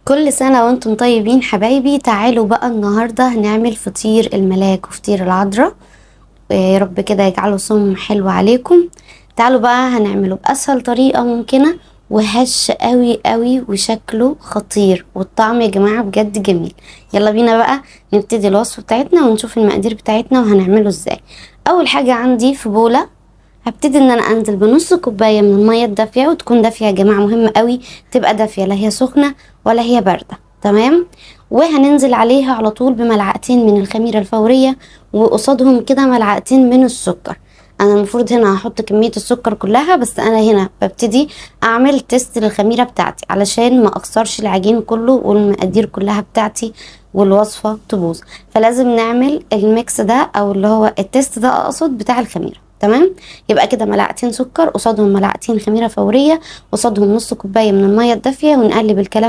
كل سنة وانتم طيبين حبايبي. تعالوا بقى النهاردة هنعمل فطير الملاك وفطير العذراء، ويا رب كده يجعله صوم حلو عليكم. تعالوا بقى هنعمله بأسهل طريقة ممكنة، وهش قوي قوي وشكله خطير، والطعم يا جماعة بجد جميل. يلا بينا بقى نبتدي الوصفة بتاعتنا ونشوف المقادير بتاعتنا وهنعمله ازاي. اول حاجة عندي في بولة هبتدي ان انا انزل بنص كوبايه من الميه الدافيه، وتكون دافيه يا جماعه، مهم قوي تبقى دافيه، لا هي سخنه ولا هي بارده. تمام. وهننزل عليها على طول بملعقتين من الخميره الفوريه، وقصادهم كده ملعقتين من السكر. انا المفروض هنا هحط كميه السكر كلها، بس انا هنا ببتدي اعمل تيست للخميره بتاعتي علشان ما اكسرش العجين كله والمقادير كلها بتاعتي والوصفه تبوظ. فلازم نعمل الميكس ده، او اللي هو التيست ده اقصد، بتاع الخميره. تمام. يبقى كده ملعقتين سكر قصادهم ملعقتين خميره فوريه قصادهم نص كوبايه من الميه الدافيه، ونقلب الكلام